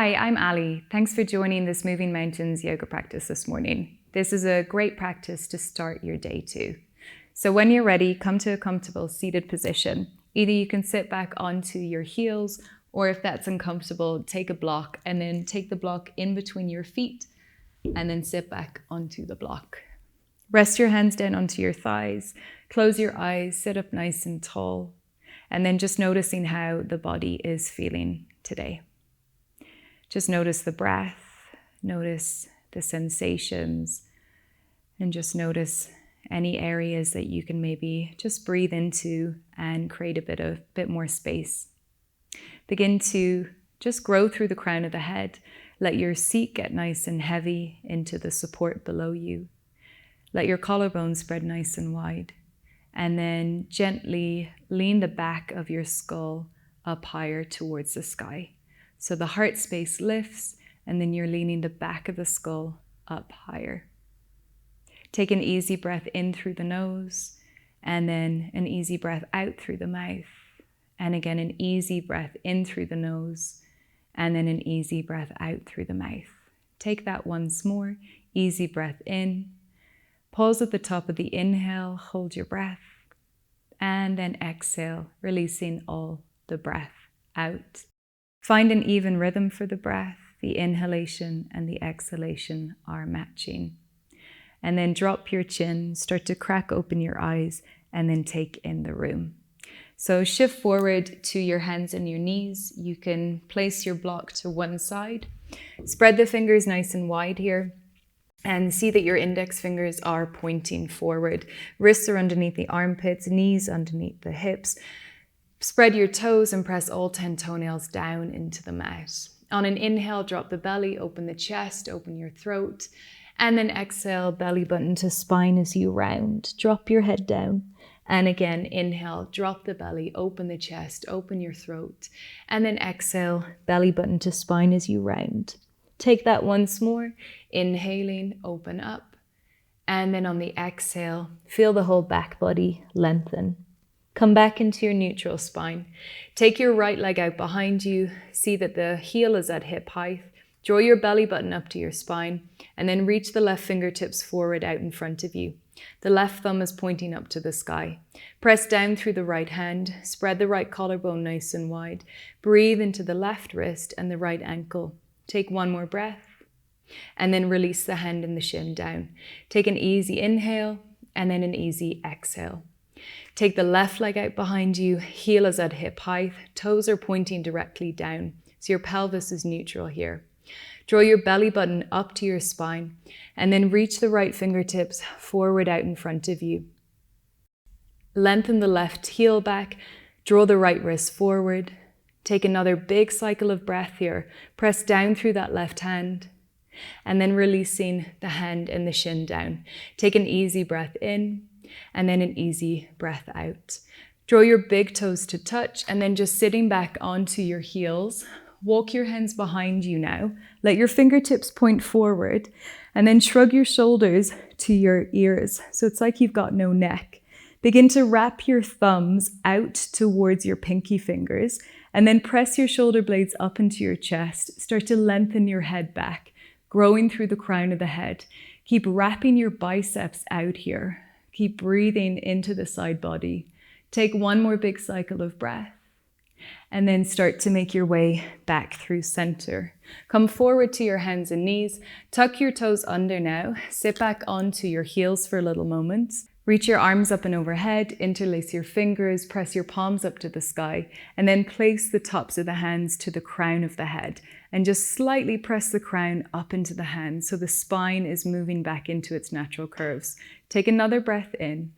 Hi, I'm Ali. Thanks for joining this Moving Mountains yoga practice this morning. This is a great practice to start your day too. So when you're ready, come to a comfortable seated position. Either you can sit back onto your heels, or if that's uncomfortable, take a block and then take the block in between your feet and then sit back onto the block. Rest your hands down onto your thighs, close your eyes, sit up nice and tall, and then just noticing how the body is feeling today. Just notice the breath, notice the sensations, and just notice any areas that you can maybe just breathe into and create a bit more space. Begin to just grow through the crown of the head. Let your seat get nice and heavy into the support below you. Let your collarbone spread nice and wide. And then gently lean the back of your skull up higher towards the sky. So the heart space lifts, and then you're leaning the back of the skull up higher. Take an easy breath in through the nose, and then an easy breath out through the mouth. And again, an easy breath in through the nose, and then an easy breath out through the mouth. Take that once more. Easy breath in. Pause at the top of the inhale, hold your breath, and then exhale, releasing all the breath out. Find an even rhythm for the breath. The inhalation and the exhalation are matching. And then drop your chin, start to crack open your eyes, and then take in the room. So shift forward to your hands and your knees. You can place your block to one side. Spread the fingers nice and wide here. And see that your index fingers are pointing forward. Wrists are underneath the armpits, knees underneath the hips. Spread your toes and press all 10 toenails down into the mat. On an inhale, drop the belly, open the chest, open your throat. And then exhale, belly button to spine as you round. Drop your head down. And again, inhale, drop the belly, open the chest, open your throat. And then exhale, belly button to spine as you round. Take that once more. Inhaling, open up. And then on the exhale, feel the whole back body lengthen. Come back into your neutral spine. Take your right leg out behind you. See that the heel is at hip height. Draw your belly button up to your spine and then reach the left fingertips forward out in front of you. The left thumb is pointing up to the sky. Press down through the right hand. Spread the right collarbone nice and wide. Breathe into the left wrist and the right ankle. Take one more breath and then release the hand and the shin down. Take an easy inhale and then an easy exhale. Take the left leg out behind you, heel is at hip height, toes are pointing directly down, so your pelvis is neutral here. Draw your belly button up to your spine, and then reach the right fingertips forward out in front of you. Lengthen the left heel back, draw the right wrist forward. Take another big cycle of breath here. Press down through that left hand, and then releasing the hand and the shin down. Take an easy breath in, and then an easy breath out. Draw your big toes to touch and then just sitting back onto your heels. Walk your hands behind you now. Let your fingertips point forward and then shrug your shoulders to your ears. So it's like you've got no neck. Begin to wrap your thumbs out towards your pinky fingers and then press your shoulder blades up into your chest. Start to lengthen your head back, growing through the crown of the head. Keep wrapping your biceps out here. Keep breathing into the side body. Take one more big cycle of breath and then start to make your way back through center. Come forward to your hands and knees. Tuck your toes under now. Sit back onto your heels for a little moment. Reach your arms up and overhead. Interlace your fingers. Press your palms up to the sky and then place the tops of the hands to the crown of the head and just slightly press the crown up into the hands so the spine is moving back into its natural curves. Take another breath in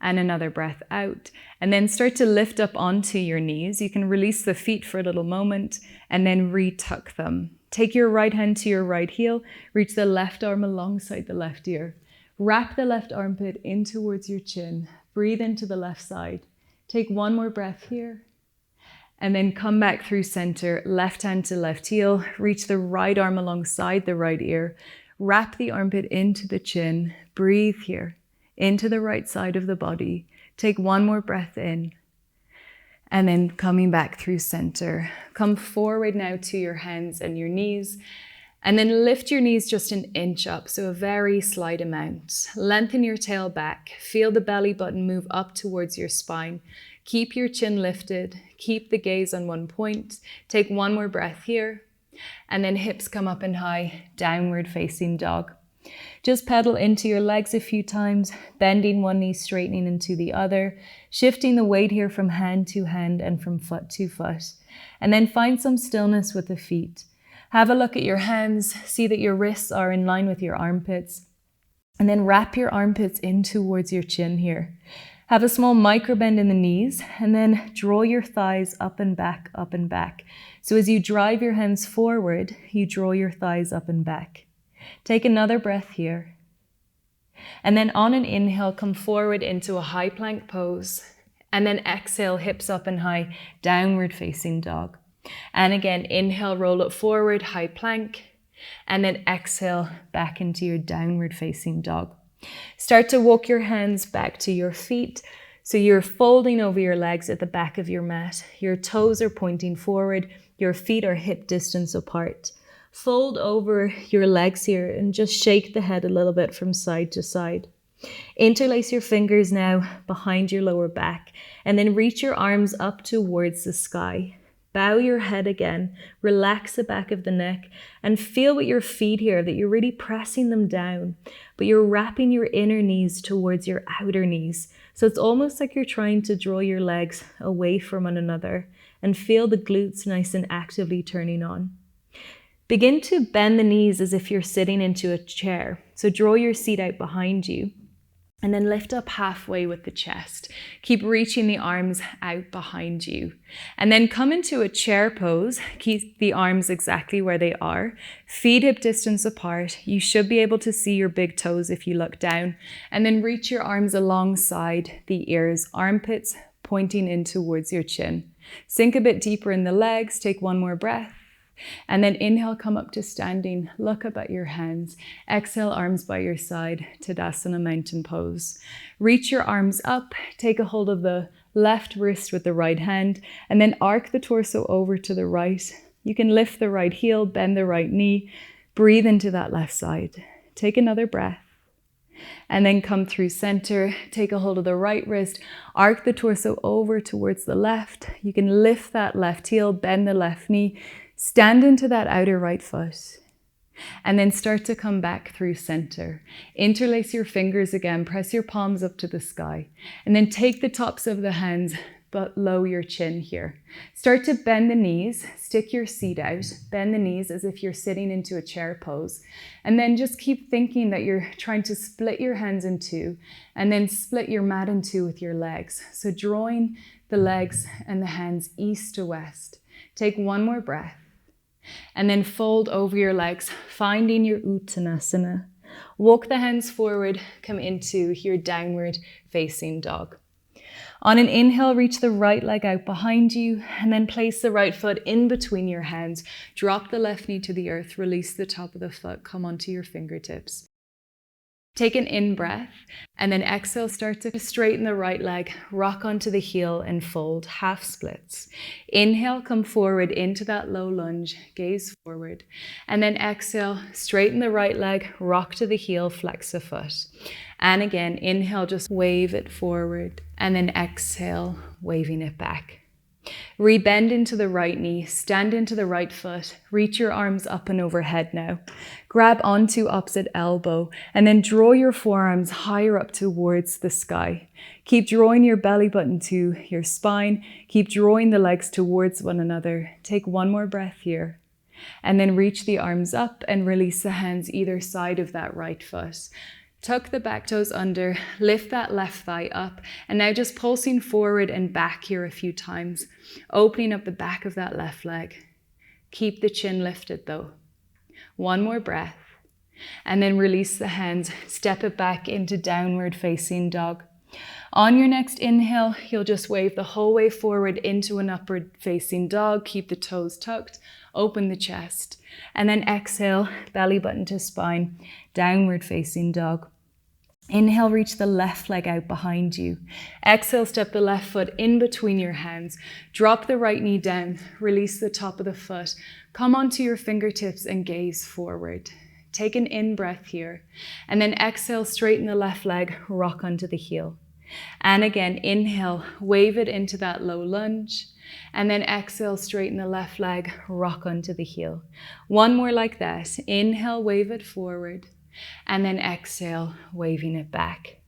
and another breath out, and then start to lift up onto your knees. You can release the feet for a little moment and then retuck them. Take your right hand to your right heel, reach the left arm alongside the left ear. Wrap the left armpit in towards your chin. Breathe into the left side. Take one more breath here. And then come back through center, left hand to left heel. Reach the right arm alongside the right ear. Wrap the armpit into the chin. Breathe here, into the right side of the body. Take one more breath in. And then coming back through center. Come forward now to your hands and your knees. And then lift your knees just an inch up, so a very slight amount. Lengthen your tail back. Feel the belly button move up towards your spine. Keep your chin lifted. Keep the gaze on one point. Take one more breath here. And then hips come up and high, downward facing dog. Just pedal into your legs a few times, bending one knee, straightening into the other, shifting the weight here from hand to hand and from foot to foot. And then find some stillness with the feet. Have a look at your hands, see that your wrists are in line with your armpits, and then wrap your armpits in towards your chin here. Have a small micro bend in the knees, and then draw your thighs up and back, up and back. So as you drive your hands forward, you draw your thighs up and back. Take another breath here. And then on an inhale, come forward into a high plank pose. And then exhale, hips up and high, downward facing dog. And again, inhale, roll it forward, high plank. And then exhale, back into your downward facing dog. Start to walk your hands back to your feet. So you're folding over your legs at the back of your mat. Your toes are pointing forward. Your feet are hip distance apart. Fold over your legs here and just shake the head a little bit from side to side. Interlace your fingers now behind your lower back and then reach your arms up towards the sky. Bow your head again, relax the back of the neck and feel with your feet here that you're really pressing them down, but you're wrapping your inner knees towards your outer knees. So it's almost like you're trying to draw your legs away from one another and feel the glutes nice and actively turning on. Begin to bend the knees as if you're sitting into a chair. So draw your seat out behind you and then lift up halfway with the chest. Keep reaching the arms out behind you. And then come into a chair pose. Keep the arms exactly where they are. Feet hip distance apart. You should be able to see your big toes if you look down. And then reach your arms alongside the ears, armpits pointing in towards your chin. Sink a bit deeper in the legs. Take one more breath. And then inhale, come up to standing, look up at your hands. Exhale, arms by your side, Tadasana mountain pose. Reach your arms up, take a hold of the left wrist with the right hand, and then arc the torso over to the right. You can lift the right heel, bend the right knee, breathe into that left side. Take another breath. And then come through center, take a hold of the right wrist, arc the torso over towards the left. You can lift that left heel, bend the left knee, stand into that outer right foot. And then start to come back through center. Interlace your fingers again, press your palms up to the sky. And then take the tops of the hands, but low your chin here. Start to bend the knees, stick your seat out, bend the knees as if you're sitting into a chair pose. And then just keep thinking that you're trying to split your hands in two and then split your mat in two with your legs. So drawing the legs and the hands east to west. Take one more breath. And then fold over your legs, finding your Uttanasana. Walk the hands forward, come into your downward facing dog. On an inhale, reach the right leg out behind you and then place the right foot in between your hands. Drop the left knee to the earth, release the top of the foot, come onto your fingertips. Take an in breath and then exhale, start to straighten the right leg, rock onto the heel and fold, half splits. Inhale, come forward into that low lunge, gaze forward. And then exhale, straighten the right leg, rock to the heel, flex the foot. And again, inhale, just wave it forward. And then exhale, waving it back. Rebend into the right knee, stand into the right foot, reach your arms up and overhead now. Grab onto opposite elbow and then draw your forearms higher up towards the sky. Keep drawing your belly button to your spine. Keep drawing the legs towards one another. Take one more breath here. And then reach the arms up and release the hands either side of that right foot. Tuck the back toes under, lift that left thigh up, and now just pulsing forward and back here a few times, opening up the back of that left leg. Keep the chin lifted though. One more breath, and then release the hands, step it back into downward facing dog. On your next inhale, you'll just wave the whole way forward into an upward facing dog, keep the toes tucked, open the chest, and then exhale, belly button to spine, downward facing dog. Inhale, reach the left leg out behind you. Exhale, step the left foot in between your hands. Drop the right knee down. Release the top of the foot. Come onto your fingertips and gaze forward. Take an in-breath here. And then exhale, straighten the left leg, rock onto the heel. And again, inhale, wave it into that low lunge. And then exhale, straighten the left leg, rock onto the heel. One more like that. Inhale, wave it forward. And then exhale, waving it back.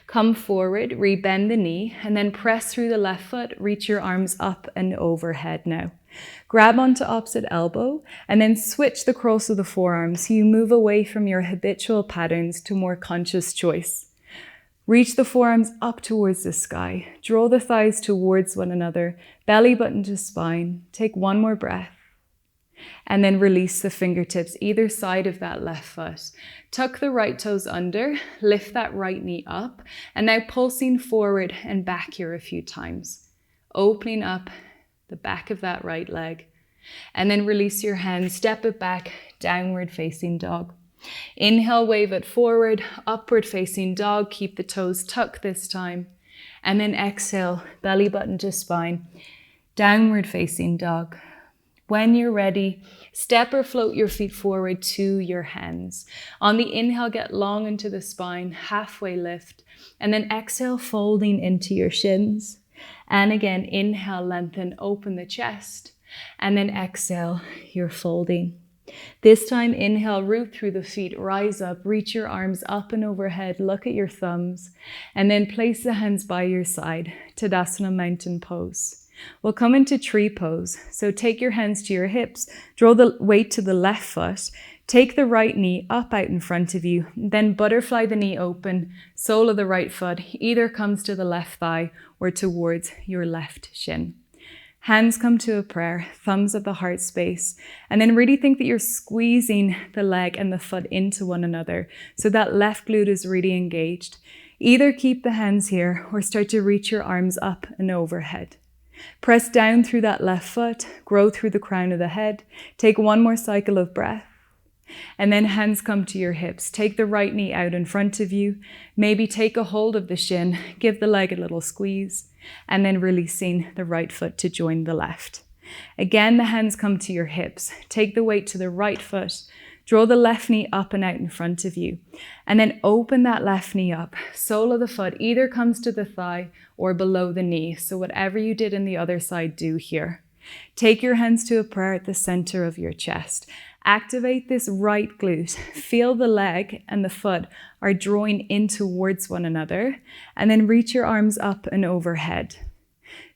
Come forward, rebend the knee, and then press through the left foot, reach your arms up and overhead now. Grab onto opposite elbow, and then switch the cross of the forearms so you move away from your habitual patterns to more conscious choice. Reach the forearms up towards the sky. Draw the thighs towards one another, belly button to spine. Take one more breath. And then release the fingertips either side of that left foot. Tuck the right toes under, lift that right knee up, and now pulsing forward and back here a few times. Opening up the back of that right leg. And then release your hands, step it back, downward facing dog. Inhale, wave it forward, upward facing dog. Keep the toes tucked this time. And then exhale, belly button to spine, downward facing dog. When you're ready, step or float your feet forward to your hands. On the inhale, get long into the spine, halfway lift, and then exhale, folding into your shins. And again, inhale, lengthen, open the chest, and then exhale, you're folding. This time, inhale, root through the feet, rise up, reach your arms up and overhead, look at your thumbs, and then place the hands by your side, Tadasana Mountain Pose. We'll come into tree pose. So take your hands to your hips, draw the weight to the left foot, take the right knee up out in front of you, then butterfly the knee open, sole of the right foot either comes to the left thigh or towards your left shin. Hands come to a prayer, thumbs at the heart space, and then really think that you're squeezing the leg and the foot into one another so that left glute is really engaged. Either keep the hands here or start to reach your arms up and overhead. Press down through that left foot, grow through the crown of the head. Take one more cycle of breath. And then hands come to your hips. Take the right knee out in front of you. Maybe take a hold of the shin, give the leg a little squeeze, and then releasing the right foot to join the left. Again, the hands come to your hips. Take the weight to the right foot. Draw the left knee up and out in front of you. And then open that left knee up. Sole of the foot either comes to the thigh or below the knee. So whatever you did in the other side, do here. Take your hands to a prayer at the center of your chest. Activate this right glute. Feel the leg and the foot are drawing in towards one another. And then reach your arms up and overhead.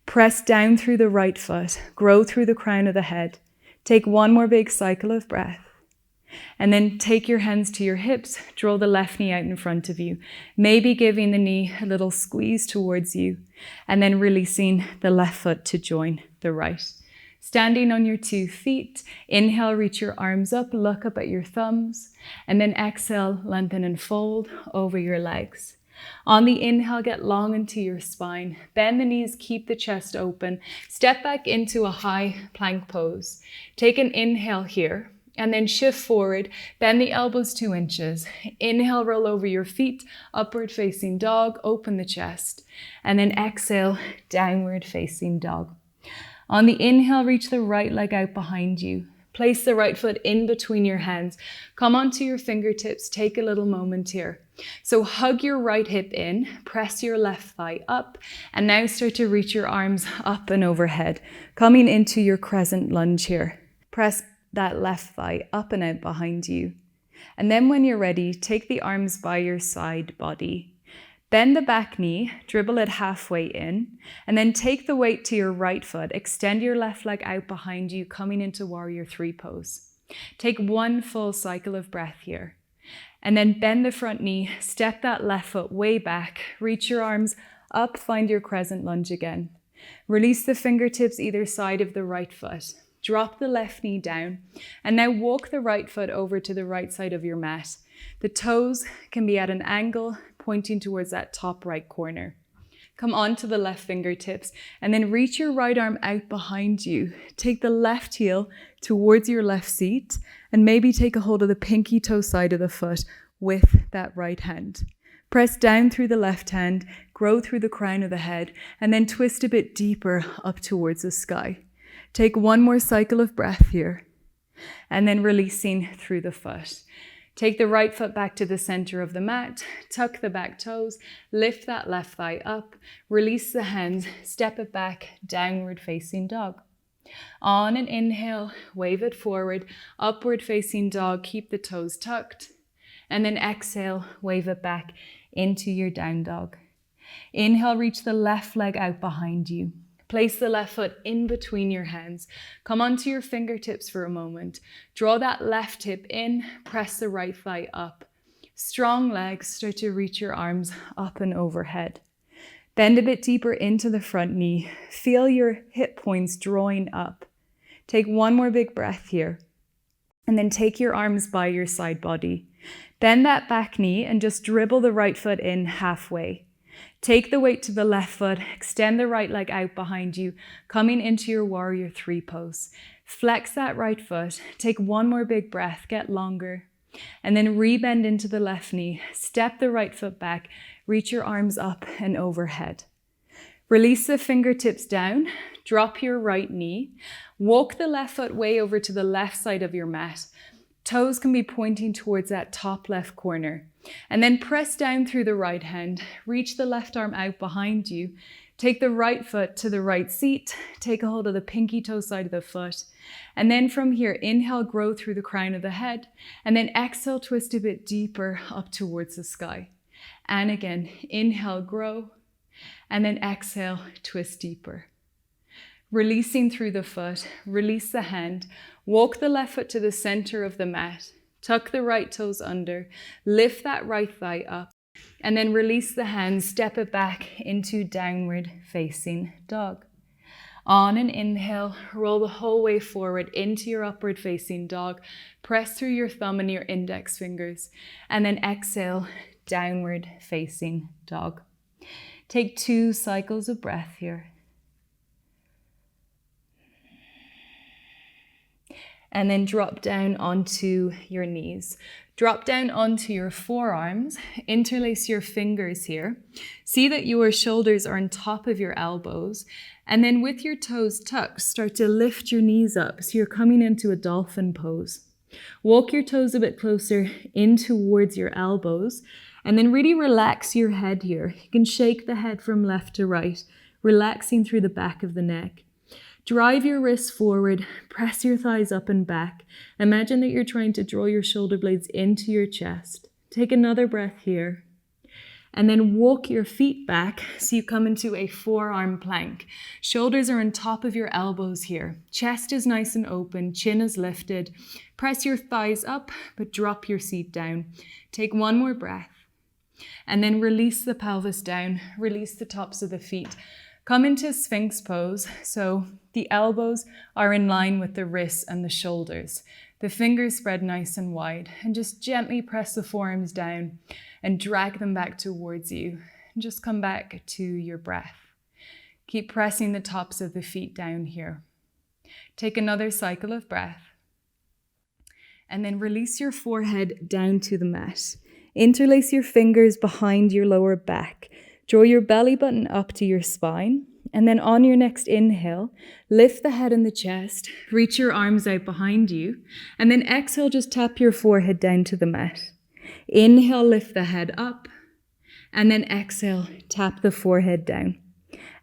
Press down through the right foot. Grow through the crown of the head. Take one more big cycle of breath. And then take your hands to your hips, draw the left knee out in front of you, maybe giving the knee a little squeeze towards you, and then releasing the left foot to join the right. Standing on your 2 feet, inhale, reach your arms up, look up at your thumbs, and then exhale, lengthen and fold over your legs. On the inhale, get long into your spine, bend the knees, keep the chest open, step back into a high plank pose. Take an inhale here. And then shift forward, bend the elbows 2 inches. Inhale, roll over your feet, upward facing dog, open the chest. And then exhale, downward facing dog. On the inhale, reach the right leg out behind you. Place the right foot in between your hands. Come onto your fingertips, take a little moment here. So hug your right hip in, press your left thigh up, and now start to reach your arms up and overhead, coming into your crescent lunge here. Press that left thigh up and out behind you. And then when you're ready, take the arms by your side body. Bend the back knee, dribble it halfway in, and then take the weight to your right foot. Extend your left leg out behind you, coming into Warrior 3 pose. Take one full cycle of breath here. And then bend the front knee, step that left foot way back, reach your arms up, find your crescent lunge again. Release the fingertips either side of the right foot. Drop the left knee down, and now walk the right foot over to the right side of your mat. The toes can be at an angle, pointing towards that top right corner. Come onto the left fingertips, and then reach your right arm out behind you. Take the left heel towards your left seat, and maybe take a hold of the pinky toe side of the foot with that right hand. Press down through the left hand, grow through the crown of the head, and then twist a bit deeper up towards the sky. Take one more cycle of breath here, and then releasing through the foot. Take the right foot back to the center of the mat, tuck the back toes, lift that left thigh up, release the hands, step it back, downward facing dog. On an inhale, wave it forward, upward facing dog, keep the toes tucked, and then exhale, wave it back into your down dog. Inhale, reach the left leg out behind you. Place the left foot in between your hands. Come onto your fingertips for a moment. Draw that left hip in, press the right thigh up. Strong legs, start to reach your arms up and overhead. Bend a bit deeper into the front knee. Feel your hip points drawing up. Take one more big breath here. And then take your arms by your side body. Bend that back knee and just dribble the right foot in halfway. Take the weight to the left foot, extend the right leg out behind you, coming into your warrior 3 pose. Flex that right foot, take one more big breath, get longer, and then rebend into the left knee, step the right foot back, reach your arms up and overhead. Release the fingertips down, drop your right knee, walk the left foot way over to the left side of your mat. Toes can be pointing towards that top left corner. And then press down through the right hand, reach the left arm out behind you, take the right foot to the right seat, take a hold of the pinky toe side of the foot, and then from here, inhale, grow through the crown of the head, and then exhale, twist a bit deeper up towards the sky. And again, inhale, grow, and then exhale, twist deeper. Releasing through the foot, release the hand, walk the left foot to the center of the mat, tuck the right toes under, lift that right thigh up, and then release the hands, step it back into downward facing dog. On an inhale, roll the whole way forward into your upward facing dog, press through your thumb and your index fingers, and then exhale, downward facing dog. Take 2 cycles of breath here. And then drop down onto your knees. Drop down onto your forearms, interlace your fingers here. See that your shoulders are on top of your elbows. And then with your toes tucked, start to lift your knees up. So you're coming into a dolphin pose. Walk your toes a bit closer in towards your elbows. And then really relax your head here. You can shake the head from left to right, relaxing through the back of the neck. Drive your wrists forward, press your thighs up and back. Imagine that you're trying to draw your shoulder blades into your chest. Take another breath here. And then walk your feet back so you come into a forearm plank. Shoulders are on top of your elbows here. Chest is nice and open, chin is lifted. Press your thighs up, but drop your seat down. Take one more breath. And then release the pelvis down, release the tops of the feet. Come into Sphinx pose, so the elbows are in line with the wrists and the shoulders. The fingers spread nice and wide, and just gently press the forearms down and drag them back towards you. And just come back to your breath. Keep pressing the tops of the feet down here. Take another cycle of breath. And then release your forehead down to the mat. Interlace your fingers behind your lower back. Draw your belly button up to your spine, and then on your next inhale, lift the head and the chest, reach your arms out behind you, and then exhale, just tap your forehead down to the mat. Inhale, lift the head up, and then exhale, tap the forehead down.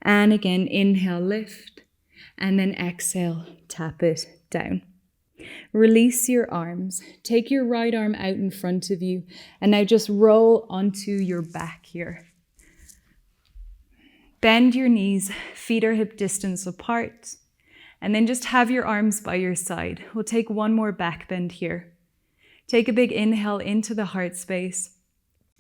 And again, inhale, lift, and then exhale, tap it down. Release your arms. Take your right arm out in front of you, and now just roll onto your back here. Bend your knees, feet are hip distance apart, and then just have your arms by your side. We'll take one more back bend here. Take a big inhale into the heart space,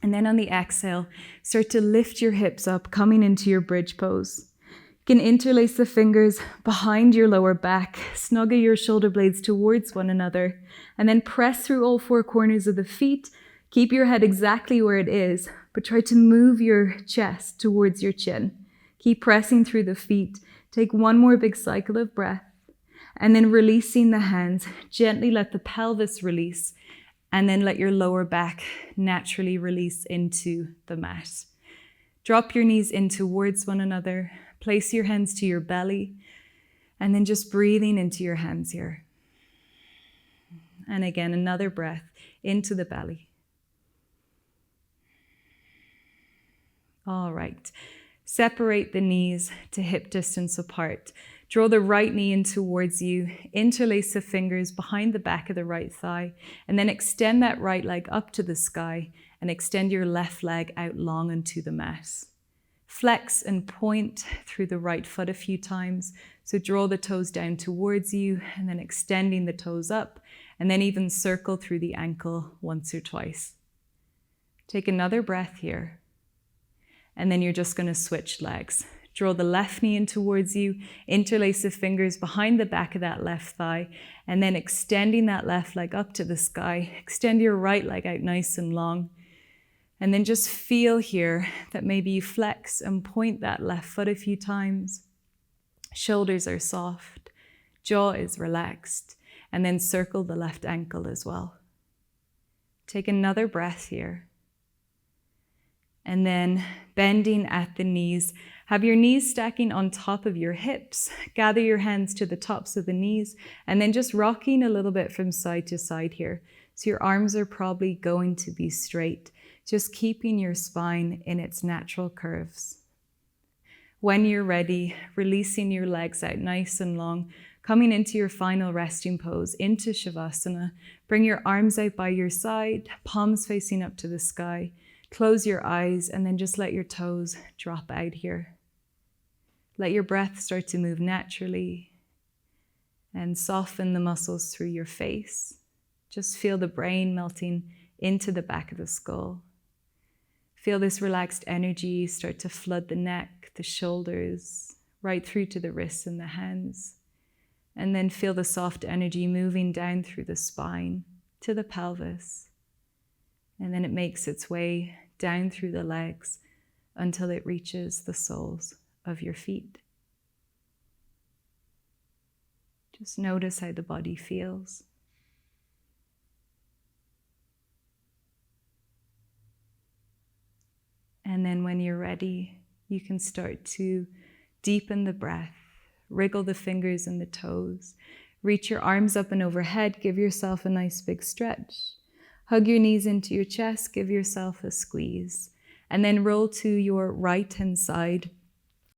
and then on the exhale, start to lift your hips up, coming into your bridge pose. You can interlace the fingers behind your lower back, snuggle your shoulder blades towards one another, and then press through all 4 corners of the feet. Keep your head exactly where it is, but try to move your chest towards your chin. Keep pressing through the feet. Take one more big cycle of breath. And then releasing the hands, gently let the pelvis release. And then let your lower back naturally release into the mat. Drop your knees in towards one another. Place your hands to your belly. And then just breathing into your hands here. And again, another breath into the belly. All right. Separate the knees to hip distance apart. Draw the right knee in towards you. Interlace the fingers behind the back of the right thigh. And then extend that right leg up to the sky and extend your left leg out long into the mat. Flex and point through the right foot a few times. So draw the toes down towards you and then extending the toes up and then even circle through the ankle once or twice. Take another breath here. And then you're just going to switch legs. Draw the left knee in towards you, interlace the fingers behind the back of that left thigh, and then extending that left leg up to the sky. Extend your right leg out nice and long. And then just feel here that maybe you flex and point that left foot a few times. Shoulders are soft, jaw is relaxed, and then circle the left ankle as well. Take another breath here. And then bending at the knees, have your knees stacking on top of your hips. Gather your hands to the tops of the knees and then just rocking a little bit from side to side here. So your arms are probably going to be straight, just keeping your spine in its natural curves. When you're ready, releasing your legs out nice and long, coming into your final resting pose, into Shavasana. Bring your arms out by your side, palms facing up to the sky. Close your eyes and then just let your toes drop out here. Let your breath start to move naturally and soften the muscles through your face. Just feel the brain melting into the back of the skull. Feel this relaxed energy start to flood the neck, the shoulders, right through to the wrists and the hands. And then feel the soft energy moving down through the spine to the pelvis. And then it makes its way down through the legs until it reaches the soles of your feet. Just notice how the body feels. And then when you're ready, you can start to deepen the breath, wriggle the fingers and the toes, reach your arms up and overhead, give yourself a nice big stretch. Hug your knees into your chest, give yourself a squeeze, and then roll to your right-hand side.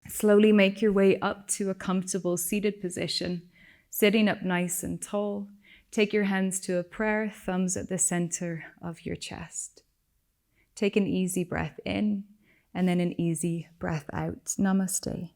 Slowly make your way up to a comfortable seated position, sitting up nice and tall. Take your hands to a prayer, thumbs at the center of your chest. Take an easy breath in, and then an easy breath out. Namaste.